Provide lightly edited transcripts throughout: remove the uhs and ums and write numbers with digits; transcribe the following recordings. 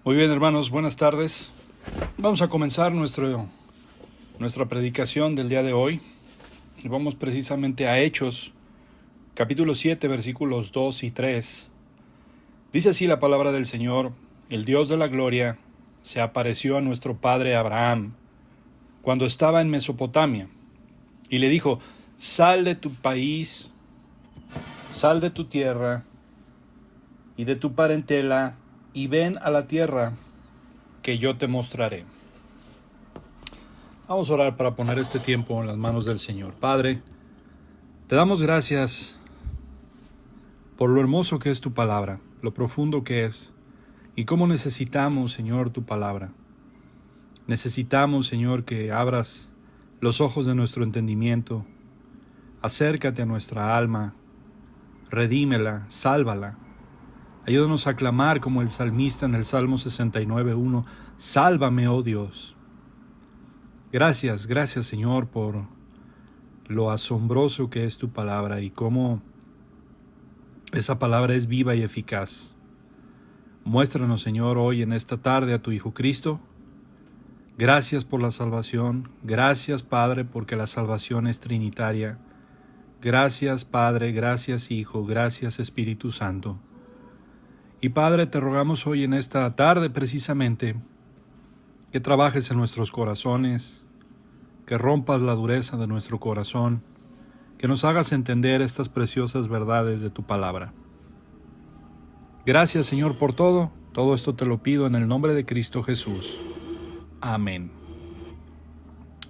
Muy bien, hermanos, buenas tardes. Vamos a comenzar nuestra predicación del día de hoy. Y vamos precisamente a Hechos, capítulo 7, versículos 2 y 3. Dice así la palabra del Señor: el Dios de la gloria se apareció a nuestro padre Abraham cuando estaba en Mesopotamia y le dijo: sal de tu país, sal de tu tierra y de tu parentela y ven a la tierra que yo te mostraré. Vamos a orar para poner este tiempo en las manos del Señor. Padre, te damos gracias por lo hermoso que es tu palabra, lo profundo que es, y cómo necesitamos, Señor, tu palabra. Necesitamos, Señor, que abras los ojos de nuestro entendimiento, acércate a nuestra alma, redímela, sálvala. Ayúdanos a clamar como el salmista en el Salmo 69:1, sálvame, oh Dios. Gracias, Señor, por lo asombroso que es tu palabra y cómo esa palabra es viva y eficaz. Muéstranos, Señor, hoy en esta tarde a tu Hijo Cristo. Gracias por la salvación. Gracias, Padre, porque la salvación es trinitaria. Gracias, Padre, gracias, Hijo, gracias, Espíritu Santo. Y Padre, te rogamos hoy en esta tarde precisamente que trabajes en nuestros corazones, que rompas la dureza de nuestro corazón, que nos hagas entender estas preciosas verdades de tu palabra. Gracias, Señor, por todo. Todo esto te lo pido en el nombre de Cristo Jesús. Amén.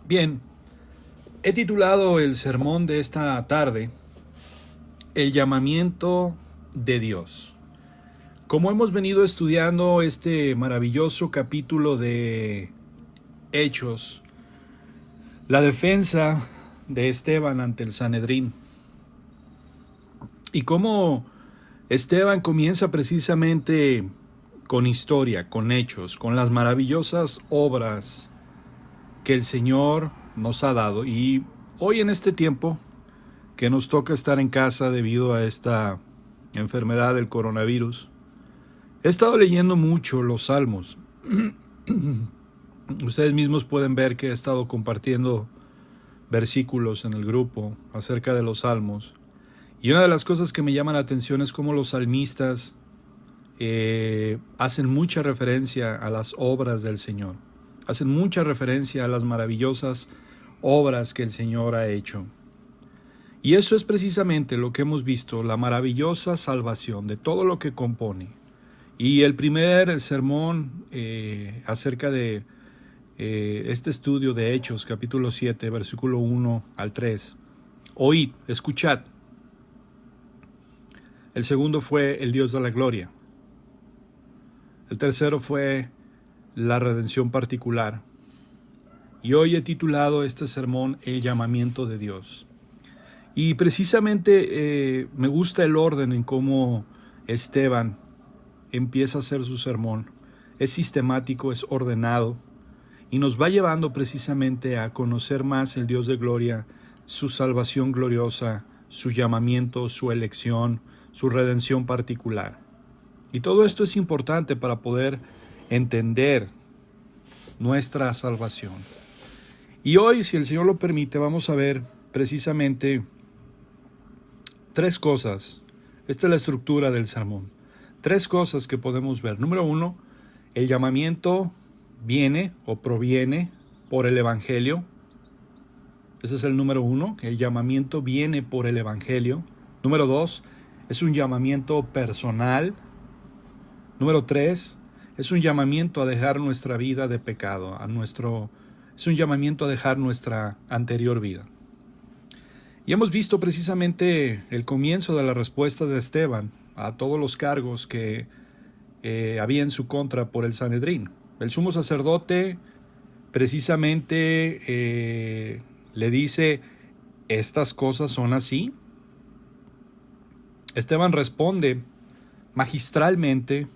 Bien, he titulado el sermón de esta tarde El llamamiento de Dios. Como hemos venido estudiando este maravilloso capítulo de Hechos, la defensa de Esteban ante el Sanedrín, y cómo Esteban comienza precisamente con historia, con hechos, con las maravillosas obras que el Señor nos ha dado. Y hoy en este tiempo que nos toca estar en casa debido a esta enfermedad del coronavirus, he estado leyendo mucho los salmos. Ustedes mismos pueden ver que he estado compartiendo versículos en el grupo acerca de los salmos. Y una de las cosas que me llama la atención es cómo los salmistas hacen mucha referencia a las obras del Señor. Hacen mucha referencia a las maravillosas obras que el Señor ha hecho. Y eso es precisamente lo que hemos visto, la maravillosa salvación de todo lo que compone. Y el primer sermón acerca de este estudio de Hechos, capítulo 7, versículo 1 al 3. Oíd, escuchad. El segundo fue el Dios de la gloria. El tercero fue la redención particular. Y hoy he titulado este sermón El llamamiento de Dios. Y precisamente me gusta el orden en cómo Esteban empieza a hacer su sermón. Es sistemático, es ordenado y nos va llevando precisamente a conocer más el Dios de gloria, su salvación gloriosa, su llamamiento, su elección, su redención particular. Y todo esto es importante para poder entender nuestra salvación. Y hoy, si el Señor lo permite, vamos a ver precisamente tres cosas. Esta es la estructura del sermón. Tres cosas que podemos ver. Número 1, el llamamiento viene o proviene por el Evangelio. Ese es el número 1, el llamamiento viene por el Evangelio. Número 2, es un llamamiento personal. Número 3, es un llamamiento a dejar nuestra vida de pecado, es un llamamiento a dejar nuestra anterior vida. Y hemos visto precisamente el comienzo de la respuesta de Esteban a todos los cargos que había en su contra por el Sanedrín. El sumo sacerdote precisamente le dice: ¿estas cosas son así? Esteban responde magistralmente,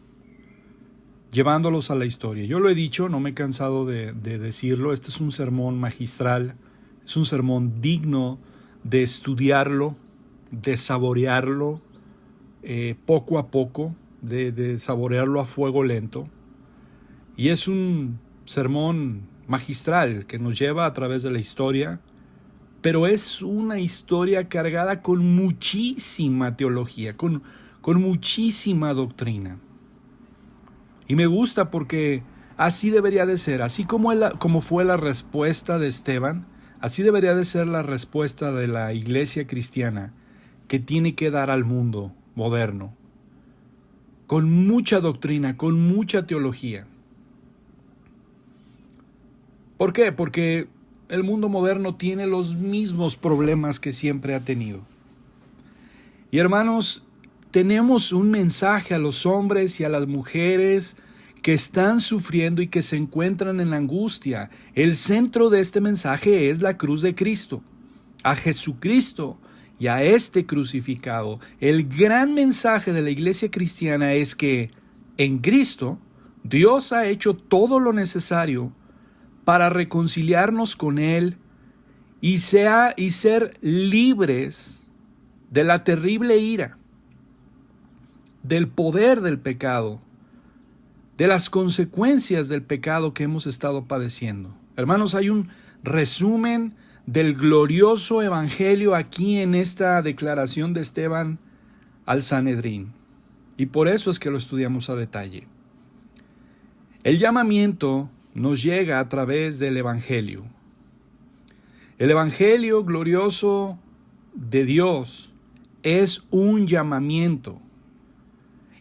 llevándolos a la historia. Yo lo he dicho, no me he cansado de decirlo, este es un sermón magistral, es un sermón digno de estudiarlo, de saborearlo poco a poco, de saborearlo a fuego lento, Y es un sermón magistral que nos lleva a través de la historia, pero es una historia cargada con muchísima teología, con muchísima doctrina. Y me gusta porque así debería de ser, así como fue la respuesta de Esteban, así debería de ser la respuesta de la iglesia cristiana que tiene que dar al mundo moderno, con mucha doctrina, con mucha teología. ¿Por qué? Porque el mundo moderno tiene los mismos problemas que siempre ha tenido. Y hermanos, tenemos un mensaje a los hombres y a las mujeres que están sufriendo y que se encuentran en angustia. El centro de este mensaje es la cruz de Cristo, a Jesucristo y a este crucificado. El gran mensaje de la iglesia cristiana es que en Cristo Dios ha hecho todo lo necesario para reconciliarnos con Él y ser libres de la terrible ira, del poder del pecado, de las consecuencias del pecado que hemos estado padeciendo. Hermanos, hay un resumen del glorioso evangelio aquí en esta declaración de Esteban al Sanedrín, y por eso es que lo estudiamos a detalle. El llamamiento nos llega a través del evangelio. El evangelio glorioso de Dios es un llamamiento.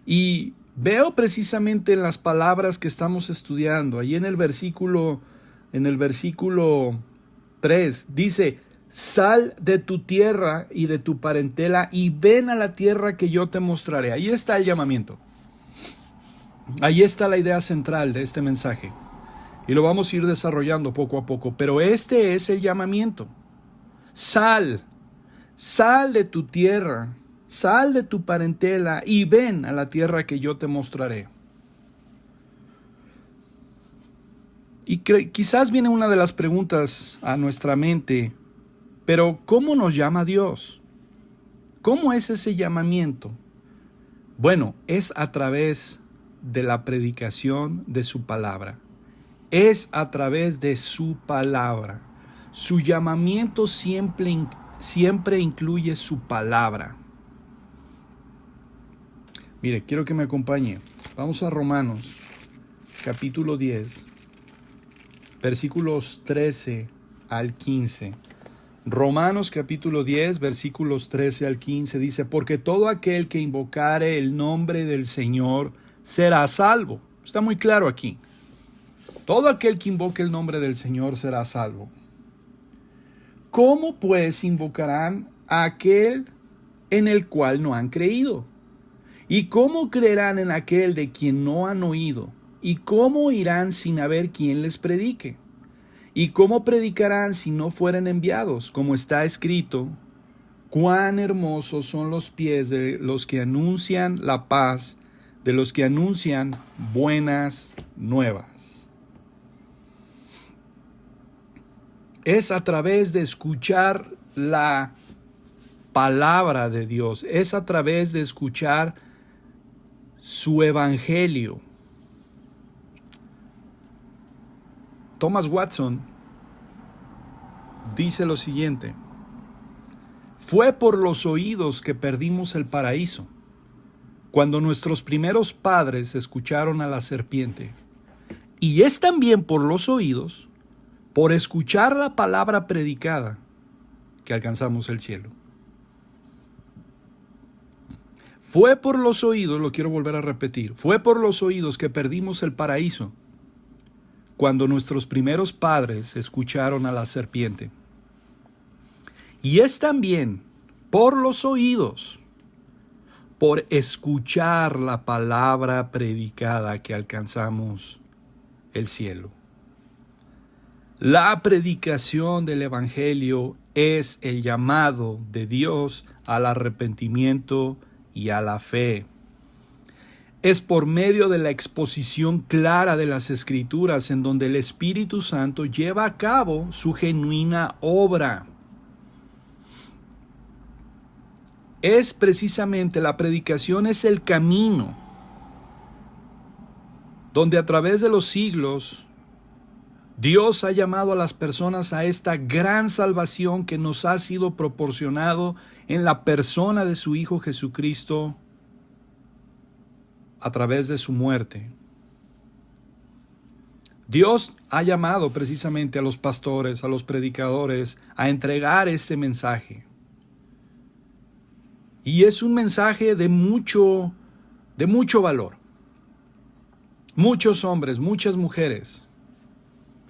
Y veo precisamente en las palabras que estamos estudiando, ahí en el versículo 3, dice: sal de tu tierra y de tu parentela y ven a la tierra que yo te mostraré. Ahí está el llamamiento. Ahí está la idea central de este mensaje. Y lo vamos a ir desarrollando poco a poco, pero este es el llamamiento. Sal de tu tierra, sal de tu parentela y ven a la tierra que yo te mostraré. Y quizás viene una de las preguntas a nuestra mente, pero ¿cómo nos llama Dios? ¿Cómo es ese llamamiento? Bueno, es a través de la predicación de su palabra. Es a través de su palabra. Su llamamiento siempre incluye su palabra. Mire, quiero que me acompañe. Vamos a Romanos, capítulo 10, versículos 13 al 15. Romanos capítulo 10, versículos 13 al 15 dice: porque todo aquel que invocare el nombre del Señor será salvo. Está muy claro aquí. Todo aquel que invoque el nombre del Señor será salvo. ¿Cómo pues invocarán a aquel en el cual no han creído? ¿Y cómo creerán en aquel de quien no han oído? ¿Y cómo irán sin haber quien les predique? ¿Y cómo predicarán si no fueren enviados? Como está escrito: cuán hermosos son los pies de los que anuncian la paz, de los que anuncian buenas nuevas. Es a través de escuchar la palabra de Dios, es a través de escuchar su evangelio. Thomas Watson dice lo siguiente: fue por los oídos que perdimos el paraíso, cuando nuestros primeros padres escucharon a la serpiente. Y es también por los oídos, por escuchar la palabra predicada, que alcanzamos el cielo. Fue por los oídos, lo quiero volver a repetir, fue por los oídos que perdimos el paraíso, cuando nuestros primeros padres escucharon a la serpiente. Y es también por los oídos, por escuchar la palabra predicada, que alcanzamos el cielo. La predicación del evangelio es el llamado de Dios al arrepentimiento y a la fe. Es por medio de la exposición clara de las Escrituras en donde el Espíritu Santo lleva a cabo su genuina obra. Es precisamente la predicación, es el camino donde a través de los siglos Dios ha llamado a las personas a esta gran salvación que nos ha sido proporcionado en la persona de su Hijo Jesucristo a través de su muerte. Dios ha llamado precisamente a los pastores, a los predicadores, a entregar este mensaje. Y es un mensaje de mucho valor. Muchos hombres, muchas mujeres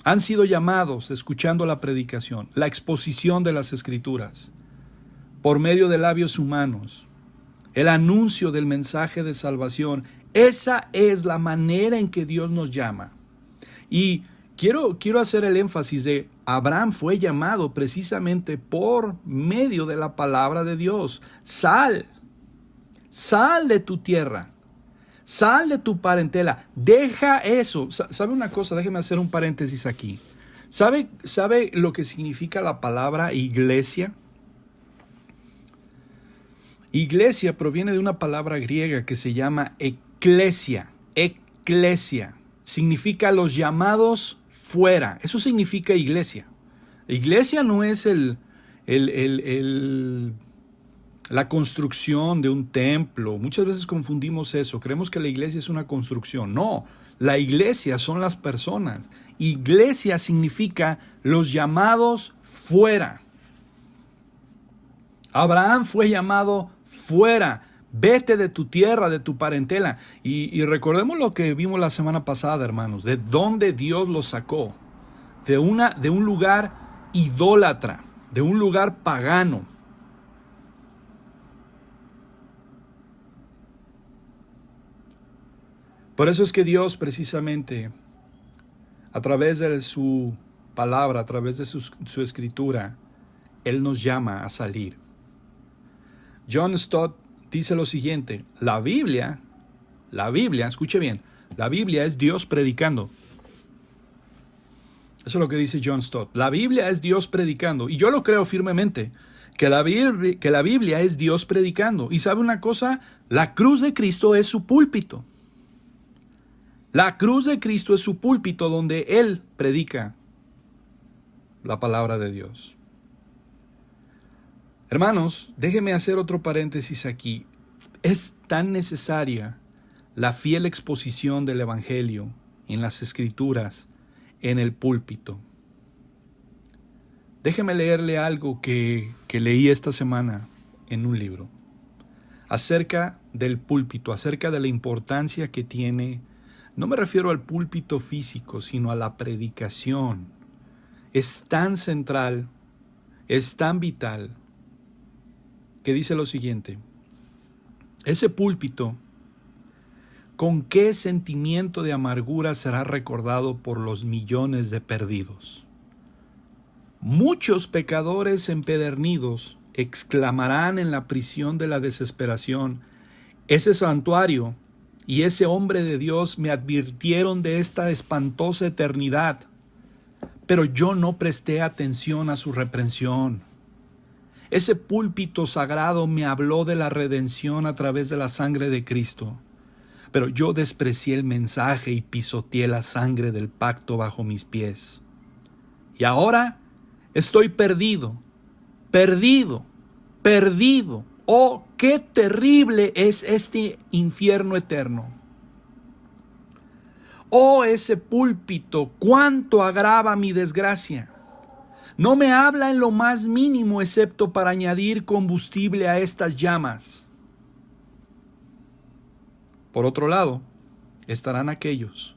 han sido llamados escuchando la predicación, la exposición de las Escrituras, por medio de labios humanos, el anuncio del mensaje de salvación. Esa es la manera en que Dios nos llama. Y quiero hacer el énfasis de Abraham fue llamado precisamente por medio de la palabra de Dios. Sal de tu tierra. Sal de tu parentela, deja eso. ¿Sabe una cosa? Déjeme hacer un paréntesis aquí. ¿Sabe lo que significa la palabra iglesia? Iglesia proviene de una palabra griega que se llama eclesia. Eclesia significa los llamados fuera. Eso significa iglesia. Iglesia no es la construcción de un templo. Muchas veces confundimos eso. Creemos que la iglesia es una construcción. No, la iglesia son las personas. Iglesia significa los llamados fuera. Abraham fue llamado fuera. Vete de tu tierra, de tu parentela. Y recordemos lo que vimos la semana pasada, hermanos. De dónde Dios los sacó. De un lugar idólatra. De un lugar pagano. Por eso es que Dios precisamente, a través de su palabra, a través de su escritura, Él nos llama a salir. John Stott dice lo siguiente: la Biblia, escuche bien, la Biblia es Dios predicando. Eso es lo que dice John Stott. La Biblia es Dios predicando. Y yo lo creo firmemente, que la Biblia es Dios predicando. Y ¿sabe una cosa? La cruz de Cristo es su púlpito. La cruz de Cristo es su púlpito donde Él predica la palabra de Dios. Hermanos, déjenme hacer otro paréntesis aquí. Es tan necesaria la fiel exposición del Evangelio en las Escrituras, en el púlpito. Déjeme leerle algo que leí esta semana en un libro acerca del púlpito, acerca de la importancia que tiene. No me refiero al púlpito físico, sino a la predicación. Es tan central, es tan vital, que dice lo siguiente: ese púlpito, ¿con qué sentimiento de amargura será recordado por los millones de perdidos? Muchos pecadores empedernidos exclamarán en la prisión de la desesperación: ese santuario y ese hombre de Dios me advirtieron de esta espantosa eternidad, pero yo no presté atención a su reprensión. Ese púlpito sagrado me habló de la redención a través de la sangre de Cristo, pero yo desprecié el mensaje y pisoteé la sangre del pacto bajo mis pies. Y ahora estoy perdido. ¡Oh, qué terrible es este infierno eterno! ¡Oh, ese púlpito, cuánto agrava mi desgracia! No me habla en lo más mínimo excepto para añadir combustible a estas llamas. Por otro lado, estarán aquellos,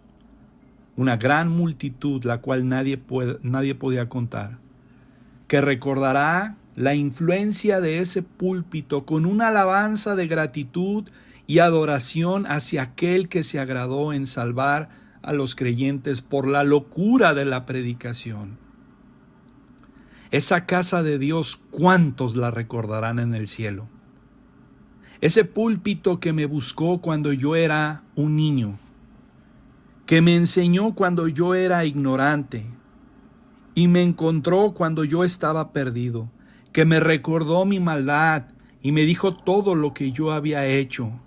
una gran multitud, la cual nadie podía contar, que recordará la influencia de ese púlpito con una alabanza de gratitud y adoración hacia aquel que se agradó en salvar a los creyentes por la locura de la predicación. Esa casa de Dios, ¿cuántos la recordarán en el cielo? Ese púlpito que me buscó cuando yo era un niño, que me enseñó cuando yo era ignorante y me encontró cuando yo estaba perdido, que me recordó mi maldad y me dijo todo lo que yo había hecho,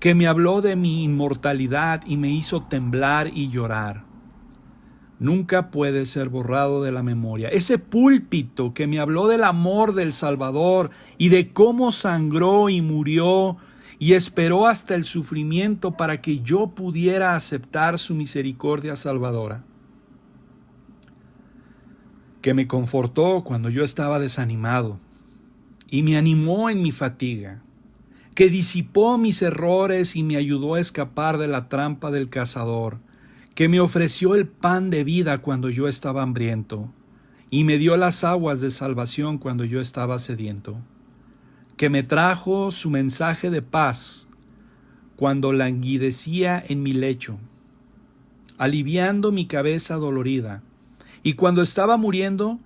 que me habló de mi inmortalidad y me hizo temblar y llorar. Nunca puede ser borrado de la memoria. Ese púlpito que me habló del amor del Salvador y de cómo sangró y murió y esperó hasta el sufrimiento para que yo pudiera aceptar su misericordia salvadora. Que me confortó cuando yo estaba desanimado y me animó en mi fatiga. Que disipó mis errores y me ayudó a escapar de la trampa del cazador, que me ofreció el pan de vida cuando yo estaba hambriento, y me dio las aguas de salvación cuando yo estaba sediento, que me trajo su mensaje de paz cuando languidecía en mi lecho, aliviando mi cabeza dolorida, y cuando estaba muriendo,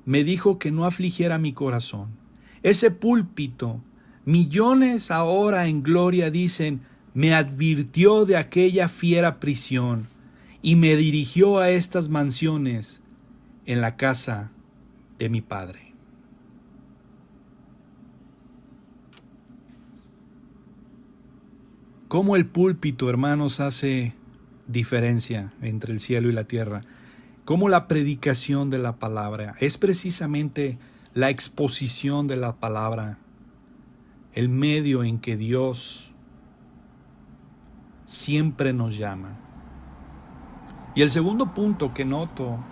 me dijo que no afligiera mi corazón. Ese púlpito, millones ahora en gloria dicen, me advirtió de aquella fiera prisión y me dirigió a estas mansiones en la casa de mi Padre. ¿Cómo el púlpito, hermanos, hace diferencia entre el cielo y la tierra? ¿Cómo la predicación de la palabra es precisamente la exposición de la palabra, el medio en que Dios siempre nos llama? Y el segundo punto que noto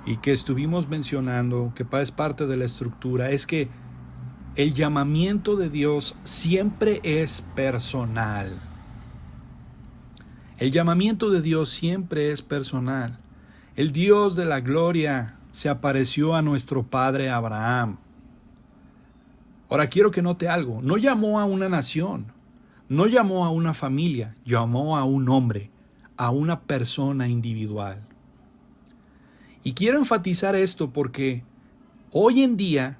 y que estuvimos mencionando, que es parte de la estructura, es que el llamamiento de Dios siempre es personal. El llamamiento de Dios siempre es personal. El Dios de la gloria se apareció a nuestro padre Abraham. Ahora quiero que note algo. No llamó a una nación, no llamó a una familia, llamó a un hombre, a una persona individual. Y quiero enfatizar esto porque hoy en día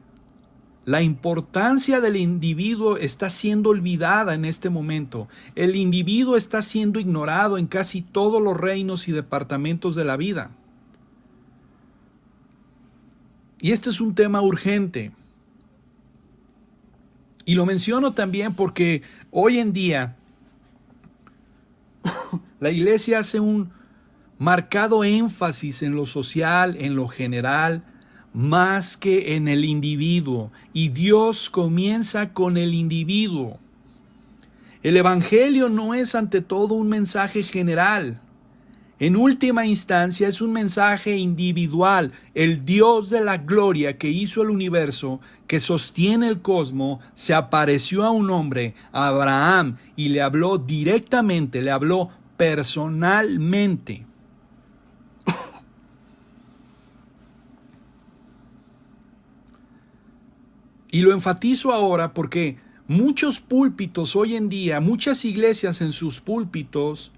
la importancia del individuo está siendo olvidada en este momento. El individuo está siendo ignorado en casi todos los reinos y departamentos de la vida. Y este es un tema urgente. Y lo menciono también porque hoy en día la iglesia hace un marcado énfasis en lo social, en lo general, más que en el individuo. Y Dios comienza con el individuo. El evangelio no es ante todo un mensaje general. En última instancia es un mensaje individual. El Dios de la gloria que hizo el universo, que sostiene el cosmos, se apareció a un hombre, a Abraham, y le habló directamente, le habló personalmente. Y lo enfatizo ahora porque muchos púlpitos hoy en día, muchas iglesias en sus púlpitos,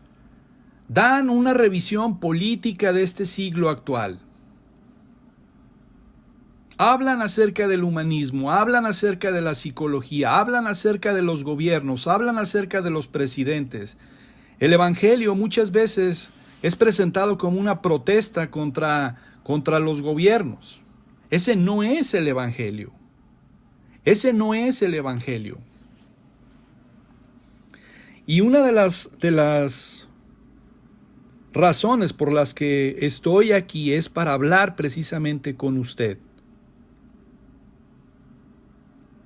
dan una revisión política de este siglo actual. Hablan acerca del humanismo, hablan acerca de la psicología, hablan acerca de los gobiernos, hablan acerca de los presidentes. El evangelio muchas veces es presentado como una protesta contra los gobiernos. Ese no es el evangelio. Ese no es el evangelio. Y una de las razones por las que estoy aquí es para hablar precisamente con usted.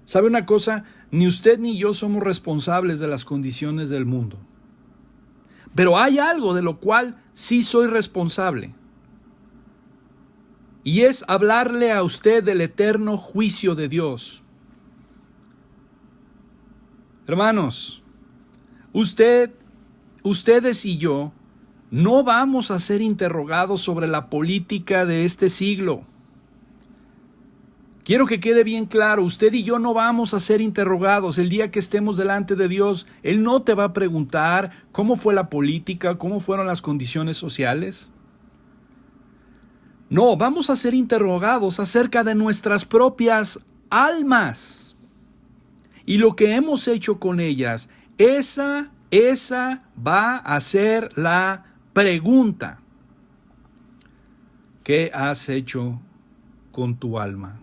¿Sabe una cosa? Ni usted ni yo somos responsables de las condiciones del mundo. Pero hay algo de lo cual sí soy responsable. Y es hablarle a usted del eterno juicio de Dios. Hermanos, ustedes y yo no vamos a ser interrogados sobre la política de este siglo. Quiero que quede bien claro, usted y yo no vamos a ser interrogados el día que estemos delante de Dios. Él no te va a preguntar cómo fue la política, cómo fueron las condiciones sociales. No, vamos a ser interrogados acerca de nuestras propias almas y lo que hemos hecho con ellas. Esa va a ser la pregunta. ¿Qué has hecho con tu alma?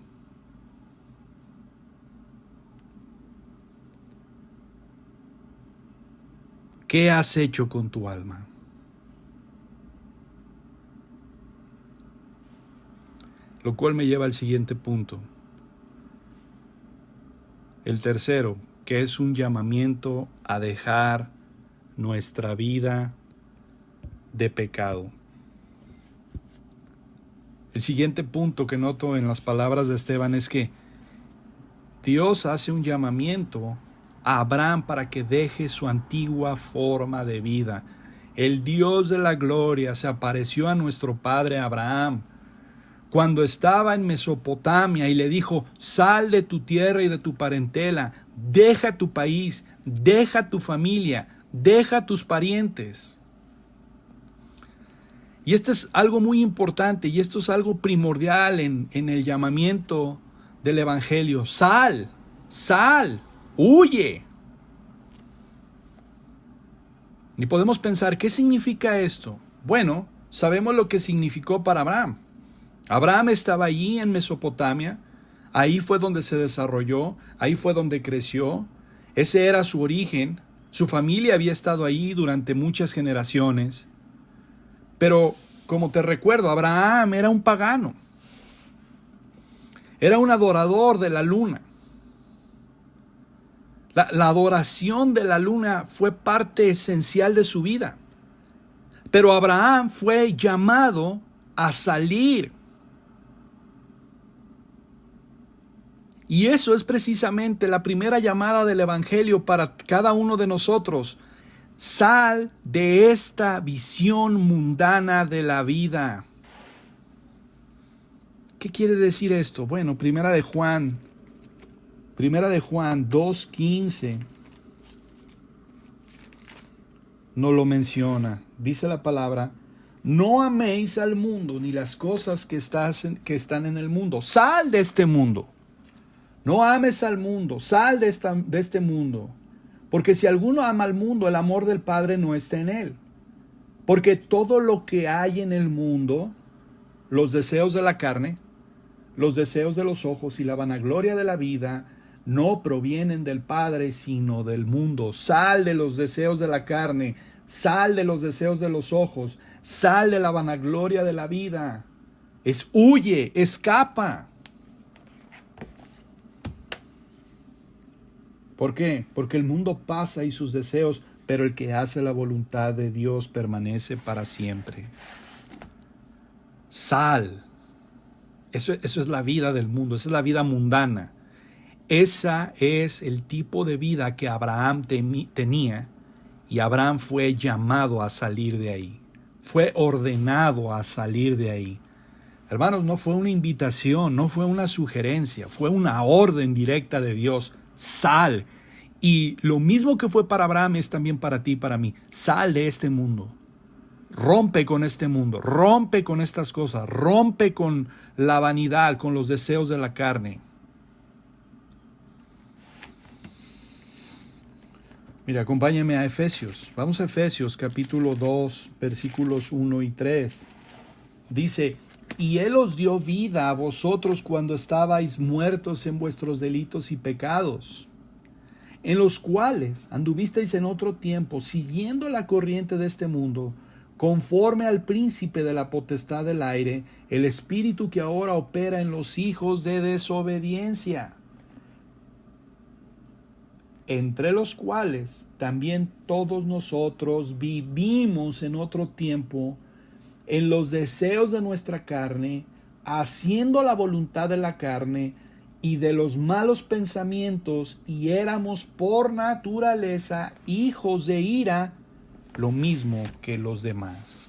¿Qué has hecho con tu alma? Lo cual me lleva al siguiente punto. El tercero, que es un llamamiento a dejar nuestra vida de pecado. El siguiente punto que noto en las palabras de Esteban es que Dios hace un llamamiento a Abraham para que deje su antigua forma de vida. El Dios de la gloria se apareció a nuestro padre Abraham cuando estaba en Mesopotamia y le dijo: sal de tu tierra y de tu parentela, deja tu país, deja tu familia, deja tus parientes. Y esto es algo muy importante y esto es algo primordial en el llamamiento del Evangelio. Sal, sal, huye. Y podemos pensar, ¿qué significa esto? Bueno, sabemos lo que significó para Abraham. Abraham estaba allí en Mesopotamia, ahí fue donde se desarrolló, ahí fue donde creció, ese era su origen, su familia había estado allí durante muchas generaciones. Pero, como te recuerdo, Abraham era un pagano, era un adorador de la luna. La adoración de la luna fue parte esencial de su vida. Pero Abraham fue llamado a salir. Y eso es precisamente la primera llamada del Evangelio para cada uno de nosotros. Sal de esta visión mundana de la vida. ¿Qué quiere decir esto? Bueno, Primera de Juan 2:15 no lo menciona. Dice la palabra: no améis al mundo ni las cosas que están en el mundo. Sal de este mundo. No ames al mundo, sal de este mundo. Porque si alguno ama al mundo, el amor del Padre no está en él. Porque todo lo que hay en el mundo, los deseos de la carne, los deseos de los ojos y la vanagloria de la vida, no provienen del Padre, sino del mundo. Sal de los deseos de la carne, sal de los deseos de los ojos, sal de la vanagloria de la vida. Huye, escapa. ¿Por qué? Porque el mundo pasa y sus deseos, pero el que hace la voluntad de Dios permanece para siempre. Sal. Eso es la vida del mundo, esa es la vida mundana. Ese es el tipo de vida que Abraham tenía, y Abraham fue llamado a salir de ahí. Fue ordenado a salir de ahí. Hermanos, no fue una invitación, no fue una sugerencia, fue una orden directa de Dios. Sal. Y lo mismo que fue para Abraham es también para ti y para mí. Sal de este mundo. Rompe con este mundo, rompe con estas cosas, rompe con la vanidad, con los deseos de la carne. Mira, acompáñame a Efesios. Vamos a Efesios capítulo 2, versículos 1 y 3. Dice: y Él os dio vida a vosotros cuando estabais muertos en vuestros delitos y pecados, en los cuales anduvisteis en otro tiempo, siguiendo la corriente de este mundo, conforme al príncipe de la potestad del aire, el espíritu que ahora opera en los hijos de desobediencia, entre los cuales también todos nosotros vivimos en otro tiempo en los deseos de nuestra carne, haciendo la voluntad de la carne y de los malos pensamientos, y éramos por naturaleza hijos de ira, lo mismo que los demás.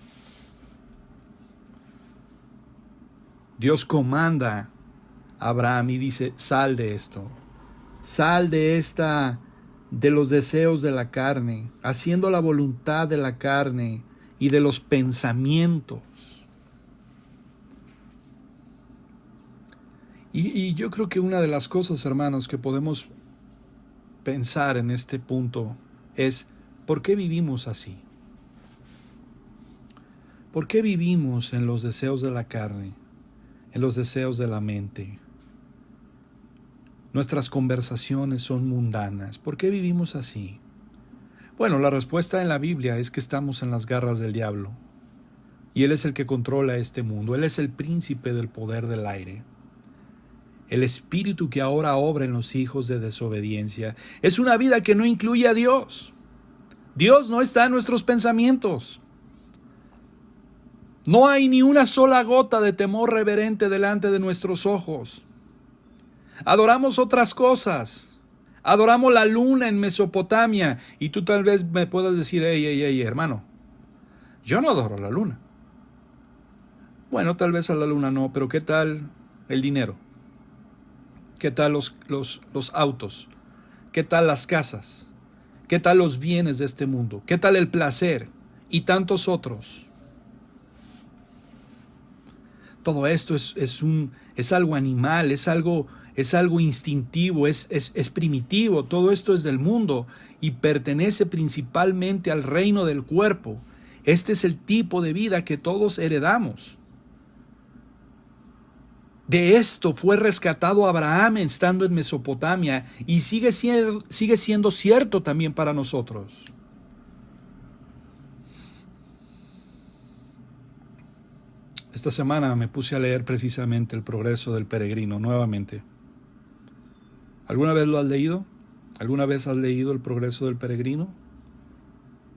Dios comanda a Abraham y dice: sal de esto, sal de los deseos de la carne, haciendo la voluntad de la carne y de los pensamientos. Y yo creo que una de las cosas, hermanos, que podemos pensar en este punto es: ¿por qué vivimos así? ¿Por qué vivimos en los deseos de la carne, en los deseos de la mente? Nuestras conversaciones son mundanas. ¿Por qué vivimos así? Bueno, la respuesta en la Biblia es que estamos en las garras del diablo. Y él es el que controla este mundo. Él es el príncipe del poder del aire. El espíritu que ahora obra en los hijos de desobediencia es una vida que no incluye a Dios. Dios no está en nuestros pensamientos. No hay ni una sola gota de temor reverente delante de nuestros ojos. Adoramos otras cosas. Adoramos la luna en Mesopotamia. Y tú tal vez me puedas decir, hey, hermano, yo no adoro la luna. Bueno, tal vez a la luna no, pero ¿qué tal el dinero? ¿Qué tal los autos? ¿Qué tal las casas? ¿Qué tal los bienes de este mundo? ¿Qué tal el placer? Y tantos otros. Todo esto es algo animal, es algo instintivo, es primitivo. Todo esto es del mundo y pertenece principalmente al reino del cuerpo. Este es el tipo de vida que todos heredamos. De esto fue rescatado Abraham estando en Mesopotamia y sigue siendo cierto también para nosotros. Esta semana me puse a leer precisamente El progreso del peregrino nuevamente. ¿Alguna vez lo has leído? ¿Alguna vez has leído El progreso del peregrino?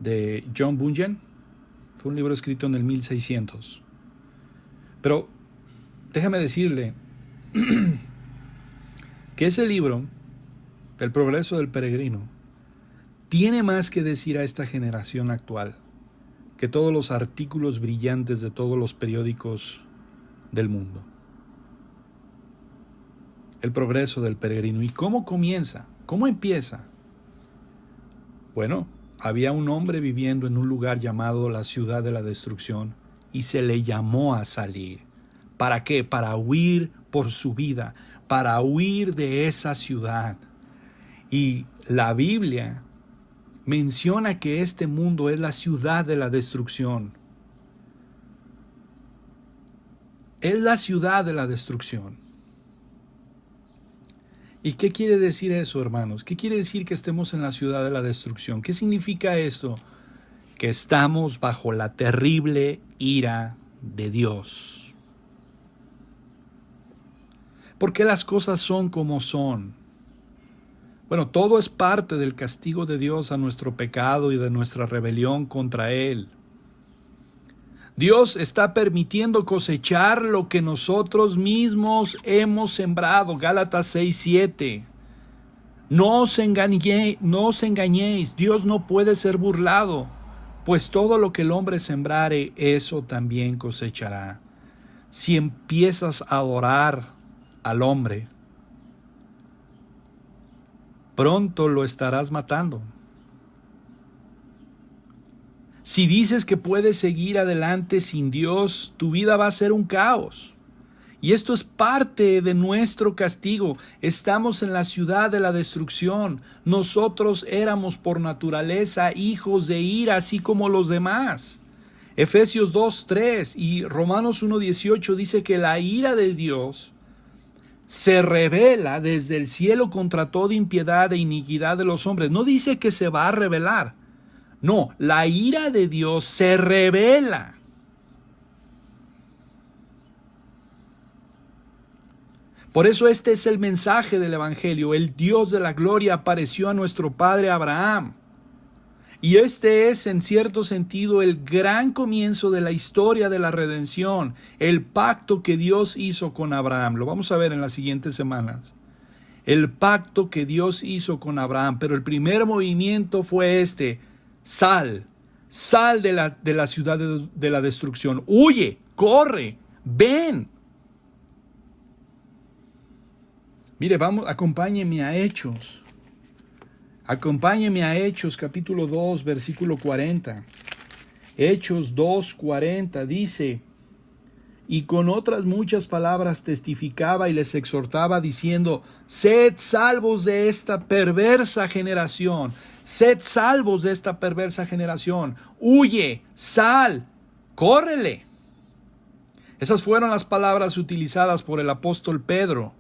De John Bunyan. Fue un libro escrito en el 1600. Pero déjame decirle que ese libro, El progreso del peregrino, tiene más que decir a esta generación actual que todos los artículos brillantes de todos los periódicos del mundo. El progreso del peregrino. ¿Y cómo comienza? ¿Cómo empieza? Bueno, había un hombre viviendo en un lugar llamado la ciudad de la destrucción y se le llamó a salir. ¿Para qué? Para huir por su vida, para huir de esa ciudad. Y la Biblia menciona que este mundo es la ciudad de la destrucción. Es la ciudad de la destrucción. ¿Y qué quiere decir eso, hermanos? ¿Qué quiere decir que estemos en la ciudad de la destrucción? ¿Qué significa esto? Que estamos bajo la terrible ira de Dios. ¿Por qué las cosas son como son? Bueno, todo es parte del castigo de Dios a nuestro pecado y de nuestra rebelión contra Él. Dios está permitiendo cosechar lo que nosotros mismos hemos sembrado. Gálatas 6:7. No os engañéis, Dios no puede ser burlado, pues todo lo que el hombre sembrare, eso también cosechará. Si empiezas a adorar al hombre, pronto lo estarás matando. Si dices que puedes seguir adelante sin Dios, tu vida va a ser un caos. Y esto es parte de nuestro castigo. Estamos en la ciudad de la destrucción. Nosotros éramos por naturaleza hijos de ira, así como los demás. Efesios 2:3 y Romanos 1:18 dice que la ira de Dios se revela desde el cielo contra toda impiedad e iniquidad de los hombres. No dice que se va a revelar. No, la ira de Dios se revela. Por eso este es el mensaje del Evangelio. El Dios de la gloria apareció a nuestro padre Abraham. Y este es, en cierto sentido, el gran comienzo de la historia de la redención, el pacto que Dios hizo con Abraham. Lo vamos a ver en las siguientes semanas. El pacto que Dios hizo con Abraham. Pero el primer movimiento fue este: sal de la ciudad de la destrucción. Huye, corre, ven. Mire, acompáñeme a Hechos. Acompáñeme a Hechos capítulo 2, versículo 40. Hechos 2:40 dice: y con otras muchas palabras testificaba y les exhortaba diciendo: sed salvos de esta perversa generación. Sed salvos de esta perversa generación. Huye, sal, córrele. Esas fueron las palabras utilizadas por el apóstol Pedro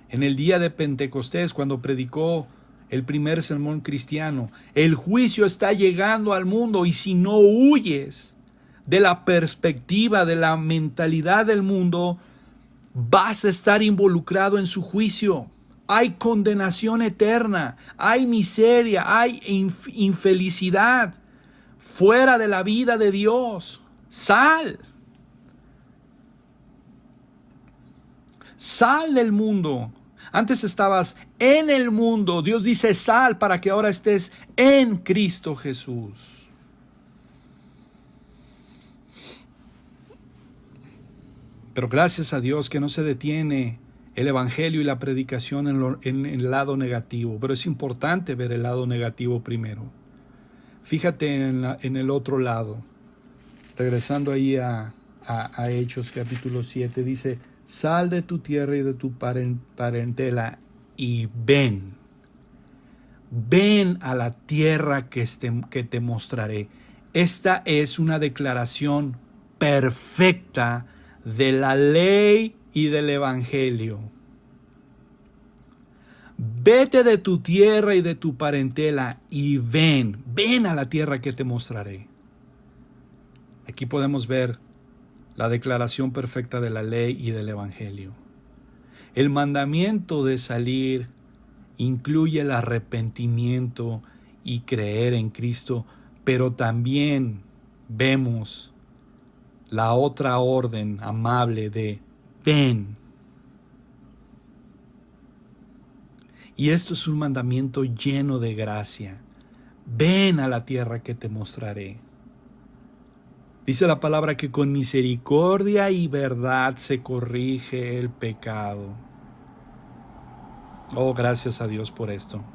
en el día de Pentecostés, cuando predicó el primer sermón cristiano. El juicio está llegando al mundo y si no huyes de la perspectiva, de la mentalidad del mundo, vas a estar involucrado en su juicio. Hay condenación eterna, hay miseria, hay infelicidad fuera de la vida de Dios. Sal. Sal del mundo. Antes estabas en el mundo. Dios dice sal para que ahora estés en Cristo Jesús. Pero gracias a Dios que no se detiene el evangelio y la predicación en el lado negativo. Pero es importante ver el lado negativo primero. Fíjate en el otro lado. Regresando ahí a Hechos capítulo 7, dice: sal de tu tierra y de tu parentela y ven. Ven a la tierra que te mostraré. Esta es una declaración perfecta de la ley y del evangelio. Vete de tu tierra y de tu parentela y ven a la tierra que te mostraré. Aquí podemos ver la declaración perfecta de la ley y del evangelio. El mandamiento de salir incluye el arrepentimiento y creer en Cristo, pero también vemos la otra orden amable de ven. Y esto es un mandamiento lleno de gracia. Ven a la tierra que te mostraré. Dice la palabra que con misericordia y verdad se corrige el pecado. Oh, gracias a Dios por esto.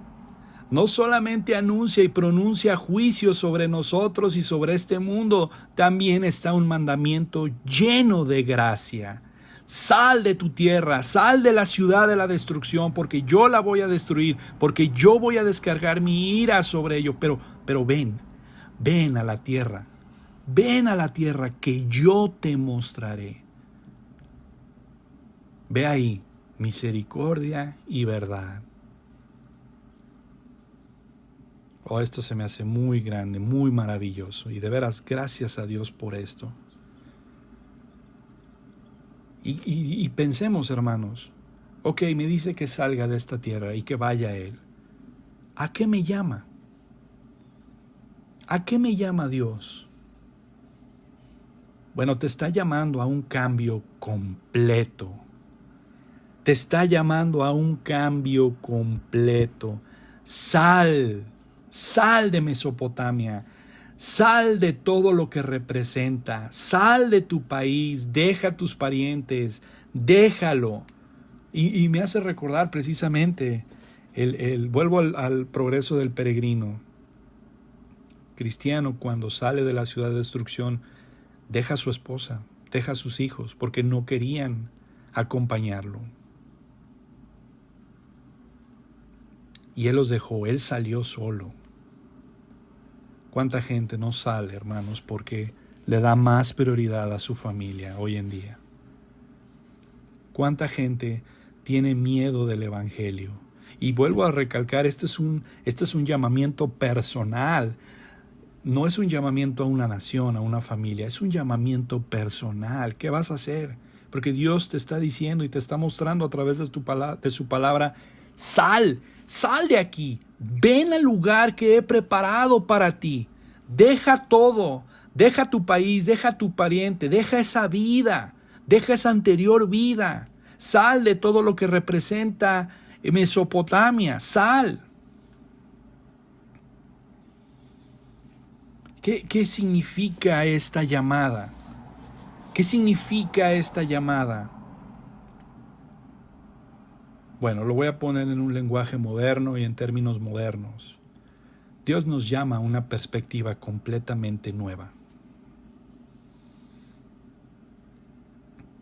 No solamente anuncia y pronuncia juicio sobre nosotros y sobre este mundo, también está un mandamiento lleno de gracia. Sal de tu tierra, sal de la ciudad de la destrucción, porque yo la voy a destruir, porque yo voy a descargar mi ira sobre ello. Pero ven a la tierra. Ven a la tierra que yo te mostraré. Ve ahí, misericordia y verdad. Oh, esto se me hace muy grande, muy maravilloso. Y de veras, gracias a Dios por esto. Y pensemos, hermanos. Ok, me dice que salga de esta tierra y que vaya a Él. ¿A qué me llama? ¿A qué me llama Dios? Bueno, te está llamando a un cambio completo. Te está llamando a un cambio completo. Sal de Mesopotamia. Sal de todo lo que representa. Sal de tu país. Deja a tus parientes. Déjalo. Y me hace recordar precisamente, vuelvo al progreso del peregrino cristiano cuando sale de la ciudad de destrucción. Deja a su esposa, deja a sus hijos, porque no querían acompañarlo. Y Él los dejó, Él salió solo. ¿Cuánta gente no sale, hermanos, porque le da más prioridad a su familia hoy en día? ¿Cuánta gente tiene miedo del evangelio? Y vuelvo a recalcar, este es un llamamiento personal. No es un llamamiento a una nación, a una familia, es un llamamiento personal. ¿Qué vas a hacer? Porque Dios te está diciendo y te está mostrando a través de su palabra, sal de aquí, ven al lugar que he preparado para ti. Deja todo, deja tu país, deja tu pariente, deja esa vida, deja esa anterior vida. Sal de todo lo que representa Mesopotamia, sal. ¿Qué significa esta llamada? ¿Qué significa esta llamada? Bueno, lo voy a poner en un lenguaje moderno y en términos modernos. Dios nos llama a una perspectiva completamente nueva.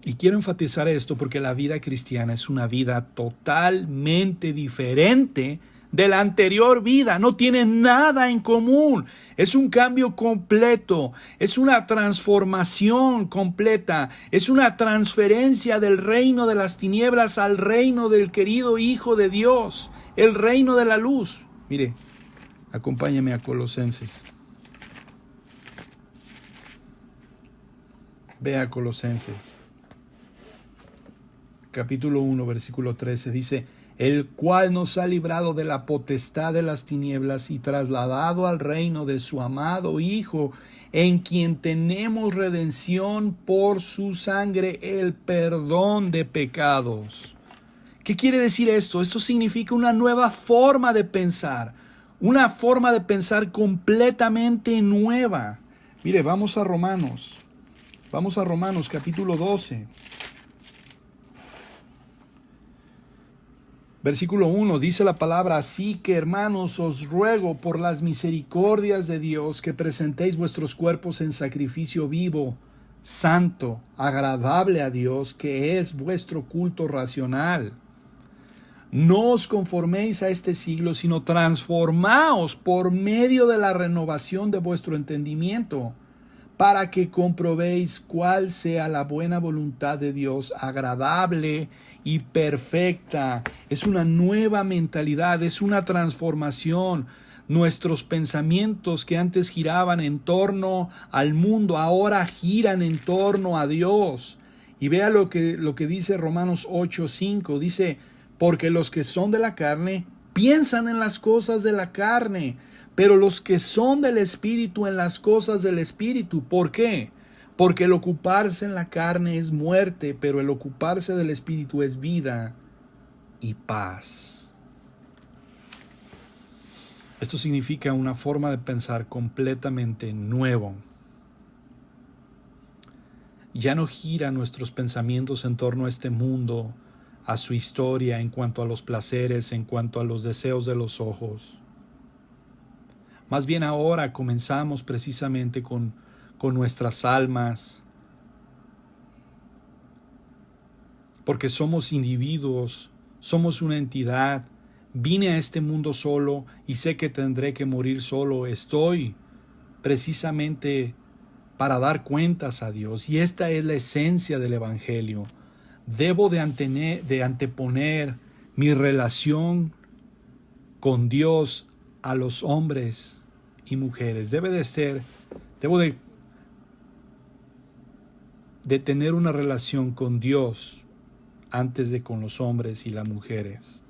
Y quiero enfatizar esto porque la vida cristiana es una vida totalmente diferente de la anterior vida. No tiene nada en común. Es un cambio completo. Es una transformación completa. Es una transferencia del reino de las tinieblas al reino del querido Hijo de Dios. el reino de la luz. Mire, acompáñame a Colosenses. Ve a Colosenses. Capítulo 1, versículo 13, dice: el cual nos ha librado de la potestad de las tinieblas y trasladado al reino de su amado Hijo, en quien tenemos redención por su sangre, el perdón de pecados. ¿Qué quiere decir esto? Esto significa una nueva forma de pensar, una forma de pensar completamente nueva. Mire, vamos a Romanos capítulo 12. Versículo 1, dice la palabra: así que, hermanos, os ruego por las misericordias de Dios que presentéis vuestros cuerpos en sacrificio vivo, santo, agradable a Dios, que es vuestro culto racional. No os conforméis a este siglo, sino transformaos por medio de la renovación de vuestro entendimiento, para que comprobéis cuál sea la buena voluntad de Dios, agradable y perfecta. Es una nueva mentalidad, es una transformación. Nuestros pensamientos que antes giraban en torno al mundo, ahora giran en torno a Dios. Y vea lo que dice Romanos 8:5. Dice: porque los que son de la carne piensan en las cosas de la carne, pero los que son del Espíritu en las cosas del Espíritu. ¿Por qué? Porque el ocuparse en la carne es muerte, pero el ocuparse del Espíritu es vida y paz. Esto significa una forma de pensar completamente nueva. Ya no gira nuestros pensamientos en torno a este mundo, a su historia, en cuanto a los placeres, en cuanto a los deseos de los ojos. Más bien ahora comenzamos precisamente con nuestras almas, porque somos individuos, somos una entidad. Vine a este mundo solo y sé que tendré que morir solo. Estoy precisamente para dar cuentas a Dios, y esta es la esencia del Evangelio. Debo de anteponer mi relación con Dios a los hombres y mujeres. Debo de tener una relación con Dios antes de con los hombres y las mujeres.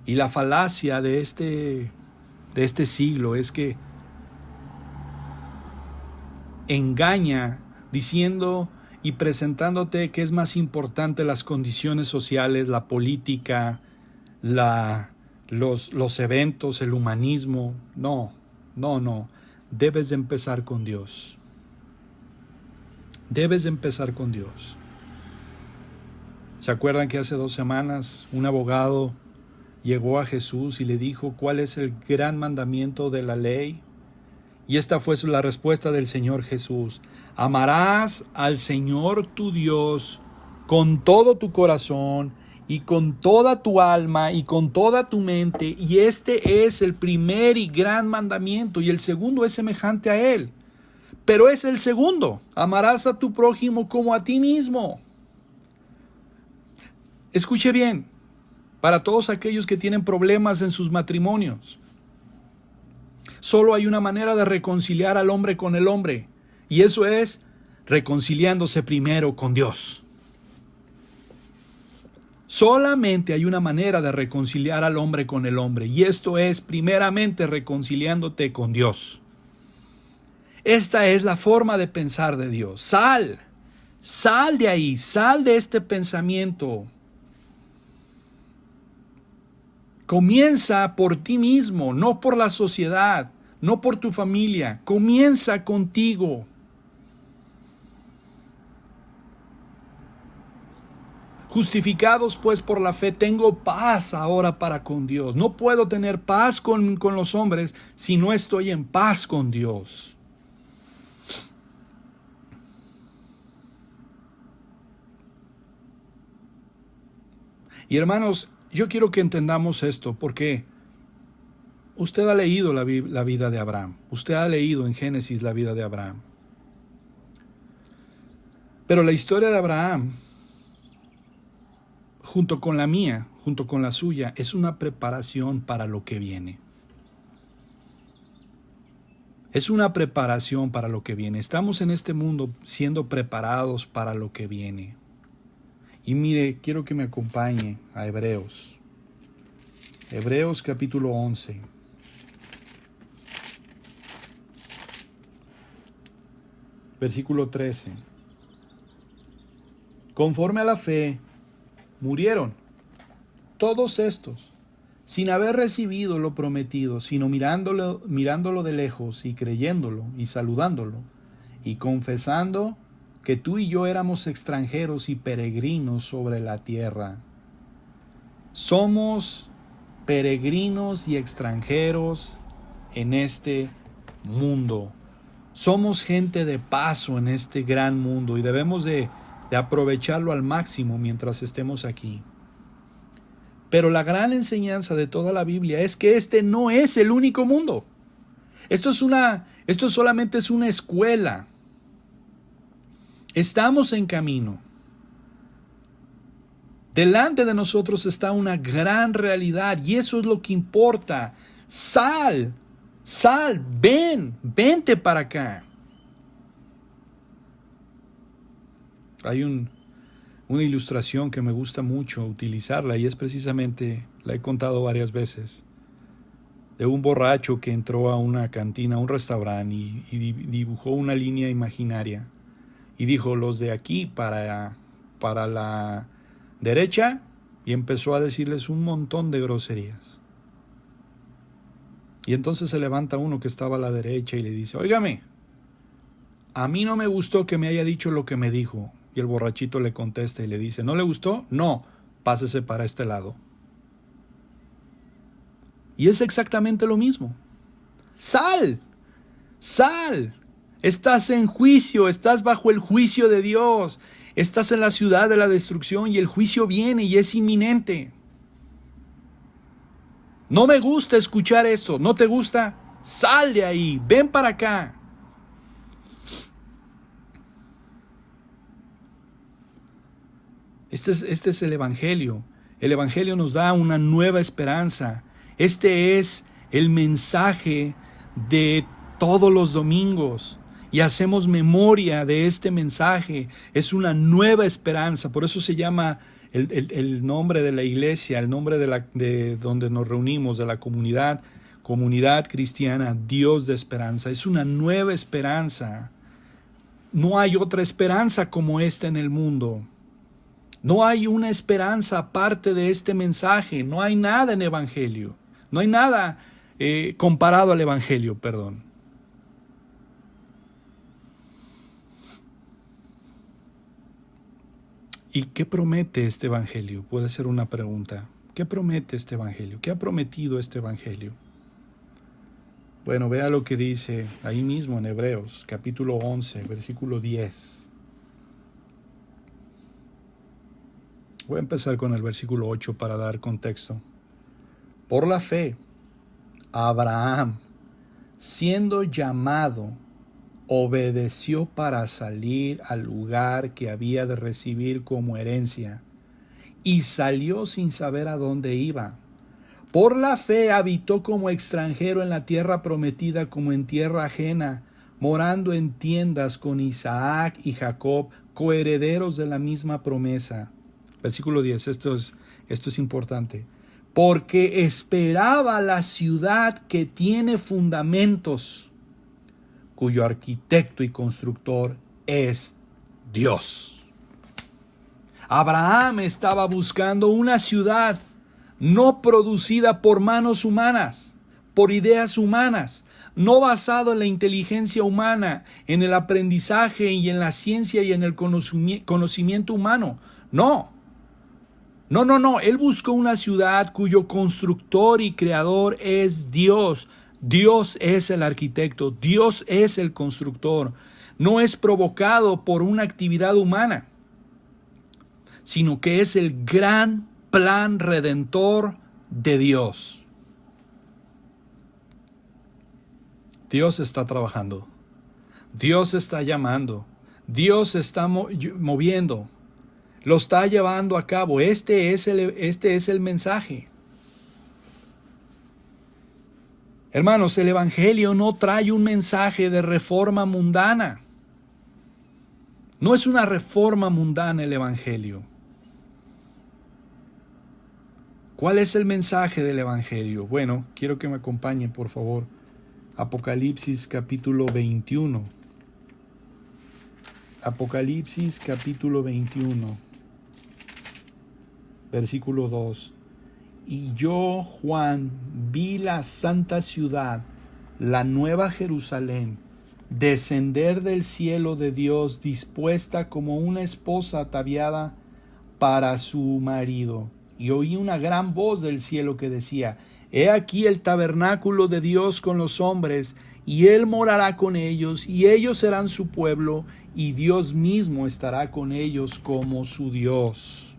Y la falacia de este siglo es que engaña diciendo y presentándote que es más importante las condiciones sociales, la política, los eventos, el humanismo. No. Debes de empezar con Dios. Debes de empezar con Dios. ¿Se acuerdan que hace 2 semanas un abogado llegó a Jesús y le dijo: ¿cuál es el gran mandamiento de la ley? Y esta fue la respuesta del Señor Jesús: amarás al Señor tu Dios con todo tu corazón y con toda tu alma y con toda tu mente. Y este es el primer y gran mandamiento, y el segundo es semejante a él. Pero es el segundo: amarás a tu prójimo como a ti mismo. Escuche bien, para todos aquellos que tienen problemas en sus matrimonios, solo hay una manera de reconciliar al hombre con el hombre, y eso es reconciliándose primero con Dios. Solamente hay una manera de reconciliar al hombre con el hombre, y esto es primeramente reconciliándote con Dios. Esta es la forma de pensar de Dios. Sal de ahí, sal de este pensamiento. Comienza por ti mismo, no por la sociedad, no por tu familia. Comienza contigo. Justificados pues por la fe, tengo paz ahora para con Dios. No puedo tener paz con los hombres si no estoy en paz con Dios. Y hermanos, yo quiero que entendamos esto, porque usted ha leído la vida de Abraham. Usted ha leído en Génesis la vida de Abraham. Pero la historia de Abraham, junto con la mía, junto con la suya, es una preparación para lo que viene. Es una preparación para lo que viene. Estamos en este mundo siendo preparados para lo que viene. Y mire, quiero que me acompañe a Hebreos. Hebreos capítulo 11. Versículo 13. Conforme a la fe, murieron todos estos, sin haber recibido lo prometido, sino mirándolo de lejos y creyéndolo y saludándolo y confesando que tú y yo éramos extranjeros y peregrinos sobre la tierra. Somos peregrinos y extranjeros en este mundo. Somos gente de paso en este gran mundo y debemos de aprovecharlo al máximo mientras estemos aquí. Pero la gran enseñanza de toda la Biblia es que este no es el único mundo. Esto solamente es una escuela. Estamos en camino. Delante de nosotros está una gran realidad y eso es lo que importa. Sal, vente para acá. Hay una ilustración que me gusta mucho utilizarla y es precisamente, la he contado varias veces, de un borracho que entró a una cantina, a un restaurante y dibujó una línea imaginaria y dijo: los de aquí para la derecha, y empezó a decirles un montón de groserías. Y entonces se levanta uno que estaba a la derecha y le dice: óigame, a mí no me gustó que me haya dicho lo que me dijo. Y el borrachito le contesta y le dice: ¿no le gustó? No, pásese para este lado. Y es exactamente lo mismo. Sal. Estás en juicio, estás bajo el juicio de Dios. Estás en la ciudad de la destrucción y el juicio viene y es inminente. No me gusta escuchar esto. ¿No te gusta? Sal de ahí, ven para acá. Este es el Evangelio. El Evangelio nos da una nueva esperanza. Este es el mensaje de todos los domingos. Y hacemos memoria de este mensaje. Es una nueva esperanza. Por eso se llama el nombre de la iglesia, el nombre de donde nos reunimos, de la comunidad cristiana, Dios de esperanza. Es una nueva esperanza. No hay otra esperanza como esta en el mundo. No hay una esperanza aparte de este mensaje. No hay nada en Evangelio. No hay nada comparado al Evangelio, perdón. ¿Y qué promete este Evangelio? Puede ser una pregunta. ¿Qué promete este Evangelio? ¿Qué ha prometido este Evangelio? Bueno, vea lo que dice ahí mismo en Hebreos, capítulo 11, versículo 10. Voy a empezar con el versículo 8 para dar contexto. Por la fe, Abraham, siendo llamado, obedeció para salir al lugar que había de recibir como herencia, y salió sin saber a dónde iba. Por la fe habitó como extranjero en la tierra prometida, como en tierra ajena, morando en tiendas con Isaac y Jacob, coherederos de la misma promesa. Versículo 10, esto es importante. Porque esperaba la ciudad que tiene fundamentos, cuyo arquitecto y constructor es Dios. Abraham estaba buscando una ciudad no producida por manos humanas, por ideas humanas, no basado en la inteligencia humana, en el aprendizaje y en la ciencia y en el conocimiento humano. No. Él buscó una ciudad cuyo constructor y creador es Dios. Dios es el arquitecto, Dios es el constructor. No es provocado por una actividad humana, sino que es el gran plan redentor de Dios. Dios está trabajando, Dios está llamando, Dios está moviendo. lo está llevando a cabo. Este es el mensaje. Hermanos, el Evangelio no trae un mensaje de reforma mundana. No es una reforma mundana el Evangelio. ¿Cuál es el mensaje del Evangelio? Bueno, quiero que me acompañen, por favor. Apocalipsis capítulo 21. Apocalipsis capítulo 21, versículo 2. Y yo, Juan, vi la santa ciudad, la nueva Jerusalén, descender del cielo de Dios, dispuesta como una esposa ataviada para su marido. Y oí una gran voz del cielo que decía: He aquí el tabernáculo de Dios con los hombres, y Él morará con ellos, y ellos serán su pueblo, y Dios mismo estará con ellos como su Dios.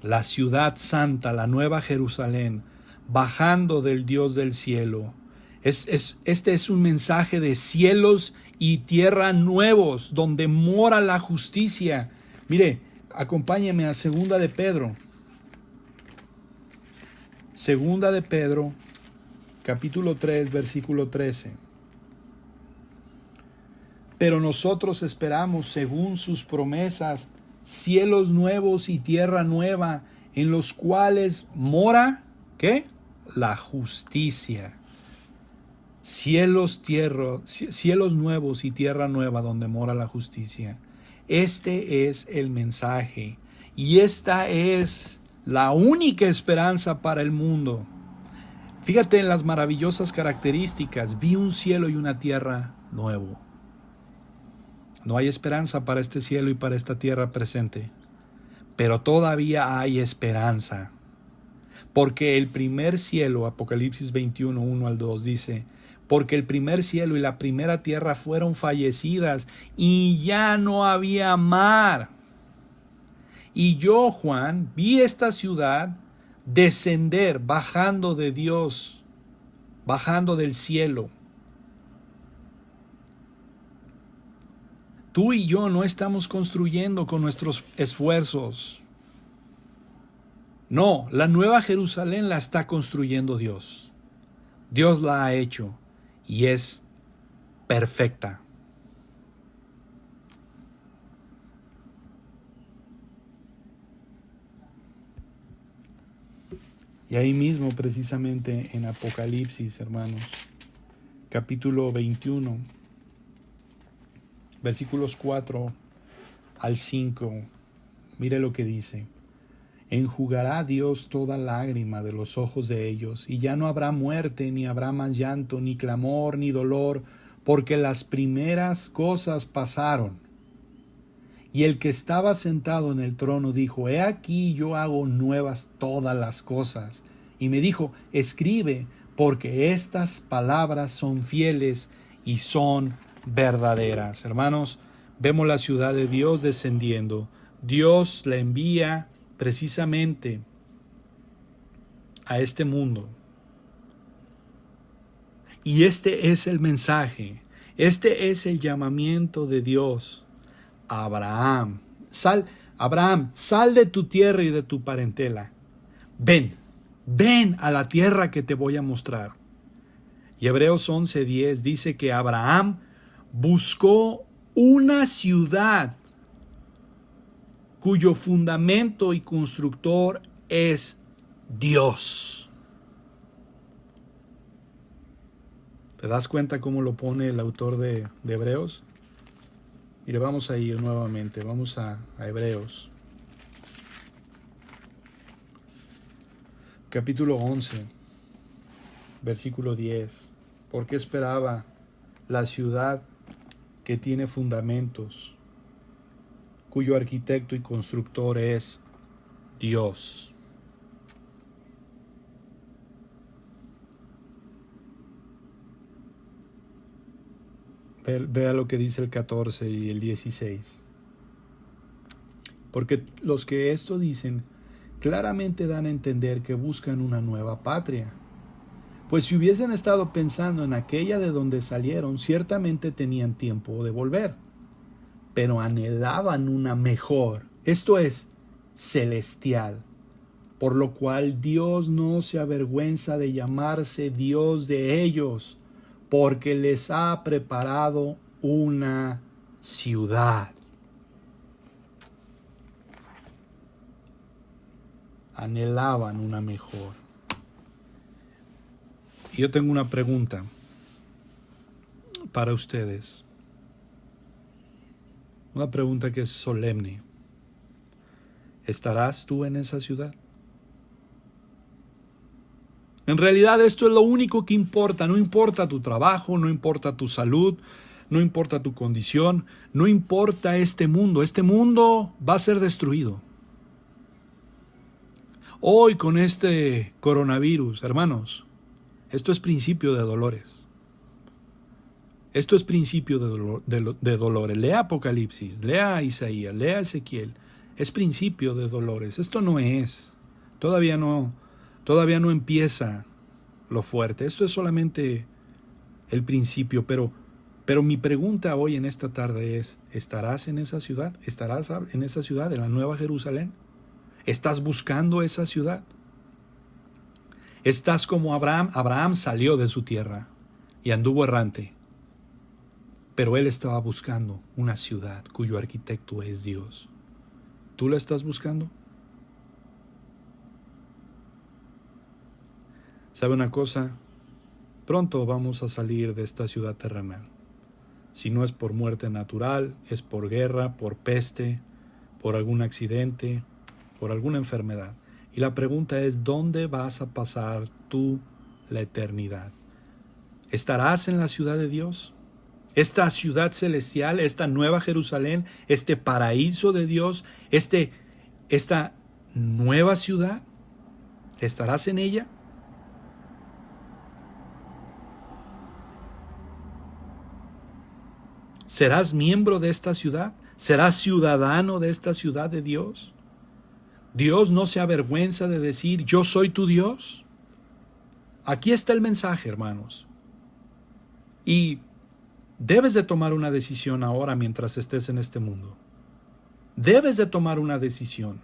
La ciudad santa, la nueva Jerusalén, bajando del Dios del cielo. Este es un mensaje de cielos y tierra nuevos, donde mora la justicia. Mire, acompáñeme a Segunda de Pedro. Segunda de Pedro, capítulo 3, versículo 13. Pero nosotros esperamos, según sus promesas, cielos nuevos y tierra nueva, en los cuales mora, ¿qué? La justicia. Cielos nuevos y tierra nueva donde mora la justicia. Este es el mensaje, y esta es la única esperanza para el mundo. Fíjate en las maravillosas características. Vi un cielo y una tierra nuevo. No hay esperanza para este cielo y para esta tierra presente, pero todavía hay esperanza. Porque el primer cielo, Apocalipsis 21, 1 al 2, dice: porque el primer cielo y la primera tierra fueron fallecidas, y ya no había mar. Y yo, Juan, vi esta ciudad descender, bajando de Dios, bajando del cielo. Tú y yo no estamos construyendo con nuestros esfuerzos. No, la nueva Jerusalén la está construyendo Dios. Dios la ha hecho y es perfecta. Y ahí mismo, precisamente en Apocalipsis, hermanos, capítulo 21, versículos 4 al 5, mire lo que dice: enjugará Dios toda lágrima de los ojos de ellos, y ya no habrá muerte, ni habrá más llanto, ni clamor, ni dolor, porque las primeras cosas pasaron. Y el que estaba sentado en el trono dijo: he aquí yo hago nuevas todas las cosas. Y me dijo: escribe, porque estas palabras son fieles y son verdaderas. Hermanos, vemos la ciudad de Dios descendiendo. Dios la envía precisamente a este mundo. Y este es el mensaje, este es el llamamiento de Dios a Abraham. Abraham, sal de tu tierra y de tu parentela. Ven a la tierra que te voy a mostrar. Y Hebreos 11:10 dice que Abraham buscó una ciudad cuyo fundamento y constructor es Dios. ¿Te das cuenta cómo lo pone el autor de Hebreos? Mire, vamos a ir nuevamente, vamos a Hebreos. Capítulo 11, versículo 10. Porque esperaba la ciudad que tiene fundamentos, cuyo arquitecto y constructor es Dios. Vea lo que dice el 14 y el 16. Porque los que esto dicen claramente dan a entender que buscan una nueva patria. Pues si hubiesen estado pensando en aquella de donde salieron, ciertamente tenían tiempo de volver. pero anhelaban una mejor, esto es, celestial, por lo cual Dios no se avergüenza de llamarse Dios de ellos, porque les ha preparado una ciudad. Anhelaban una mejor. Y yo tengo una pregunta para ustedes. Una pregunta que es solemne. ¿Estarás tú en esa ciudad? En realidad esto es lo único que importa. No importa tu trabajo, no importa tu salud, no importa tu condición, no importa este mundo. Este mundo va a ser destruido. Hoy con este coronavirus, hermanos, esto es principio de dolores. Esto es principio de dolores. Lea Apocalipsis, lea Isaías, lea Ezequiel. Es principio de dolores. Esto no es. Todavía no empieza lo fuerte. Esto es solamente el principio. Pero mi pregunta hoy en esta tarde es, ¿estarás en esa ciudad? ¿Estarás en esa ciudad, en la Nueva Jerusalén? ¿Estás buscando esa ciudad? ¿Estás como Abraham? Abraham salió de su tierra y anduvo errante. Pero él estaba buscando una ciudad cuyo arquitecto es Dios. ¿Tú la estás buscando? ¿Sabe una cosa? Pronto vamos a salir de esta ciudad terrenal. Si no es por muerte natural, es por guerra, por peste, por algún accidente, por alguna enfermedad. Y la pregunta es, ¿dónde vas a pasar tú la eternidad? ¿Estarás en la ciudad de Dios? Esta ciudad celestial, esta nueva Jerusalén, este paraíso de Dios, esta nueva ciudad, ¿estarás en ella? ¿Serás miembro de esta ciudad? ¿Serás ciudadano de esta ciudad de Dios? ¿Dios no se avergüenza de decir, yo soy tu Dios? Aquí está el mensaje, hermanos. Y debes de tomar una decisión ahora mientras estés en este mundo. Debes de tomar una decisión.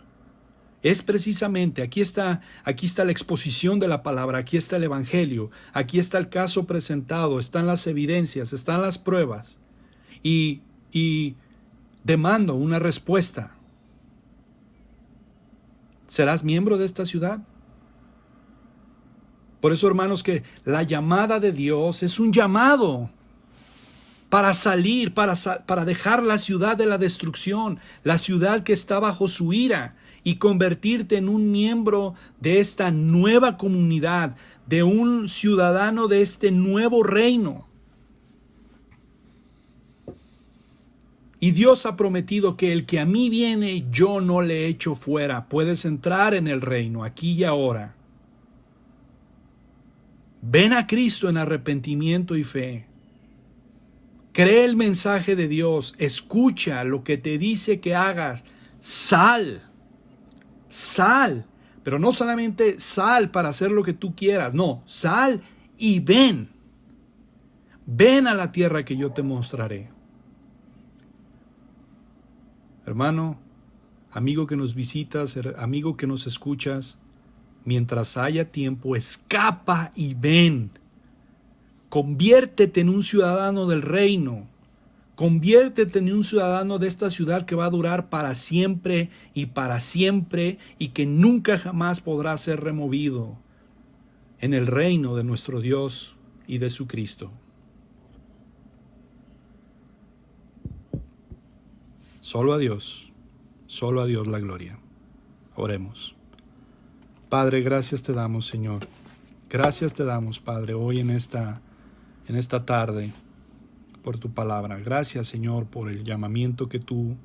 Es precisamente, aquí está la exposición de la palabra, aquí está el evangelio, aquí está el caso presentado, están las evidencias, están las pruebas. Y demando una respuesta. ¿Serás miembro de esta ciudad? Por eso, hermanos, que la llamada de Dios es un llamado para salir, para dejar la ciudad de la destrucción, la ciudad que está bajo su ira, y convertirte en un miembro de esta nueva comunidad, de un ciudadano de este nuevo reino. Y Dios ha prometido que el que a mí viene, yo no le echo fuera. Puedes entrar en el reino, aquí y ahora. Ven a Cristo en arrepentimiento y fe. Cree el mensaje de Dios. Escucha lo que te dice que hagas. Sal. Sal. Pero no solamente sal para hacer lo que tú quieras. No, sal y ven. Ven a la tierra que yo te mostraré. Hermano, amigo que nos visitas, amigo que nos escuchas, mientras haya tiempo, escapa y ven. Conviértete en un ciudadano del reino. Conviértete en un ciudadano de esta ciudad que va a durar para siempre y que nunca jamás podrá ser removido en el reino de nuestro Dios y de su Cristo. Solo a Dios la gloria. Oremos. Padre, gracias te damos, Señor. Gracias te damos, Padre, hoy en esta tarde por tu palabra. Gracias, Señor, por el llamamiento que tú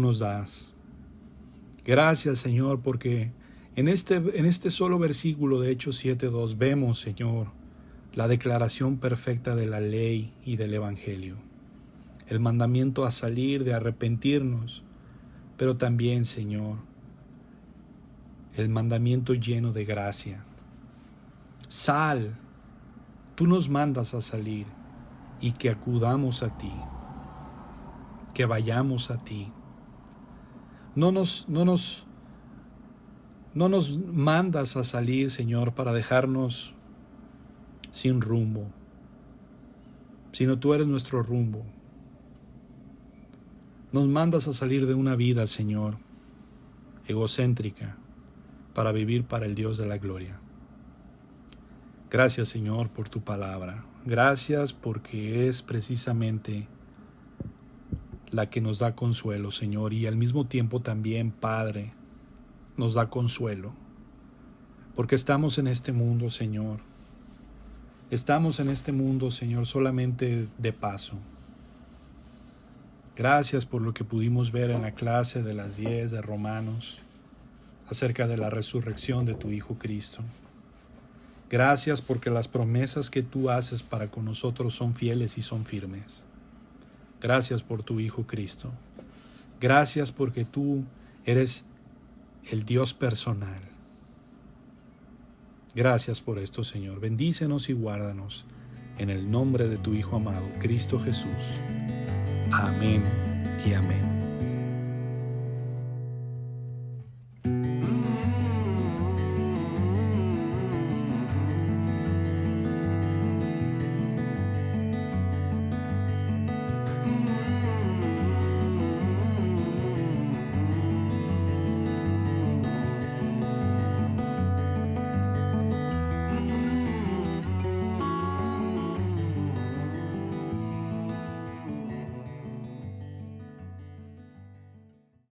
nos das. Gracias, Señor, porque en este solo versículo de Hechos 7:2 vemos, Señor, la declaración perfecta de la ley y del evangelio. El mandamiento a salir, de arrepentirnos, pero también, Señor, el mandamiento lleno de gracia. Sal, tú nos mandas a salir y que acudamos a ti. que vayamos a ti. No nos mandas a salir, Señor, para dejarnos sin rumbo, sino tú eres nuestro rumbo. Nos mandas a salir de una vida, Señor, egocéntrica, para vivir para el Dios de la gloria. Gracias, Señor, por tu palabra. Gracias porque es precisamente la que nos da consuelo, Señor, y al mismo tiempo también, Padre, nos da consuelo, porque estamos en este mundo, Señor. Estamos en este mundo, Señor, solamente de paso. Gracias por lo que pudimos ver en la clase de las 10 de Romanos acerca de la resurrección de tu Hijo Cristo. Gracias porque las promesas que tú haces para con nosotros son fieles y son firmes. Gracias por tu Hijo Cristo. Gracias porque tú eres el Dios personal. Gracias por esto, Señor. Bendícenos y guárdanos en el nombre de tu Hijo amado, Cristo Jesús. Amén y amén.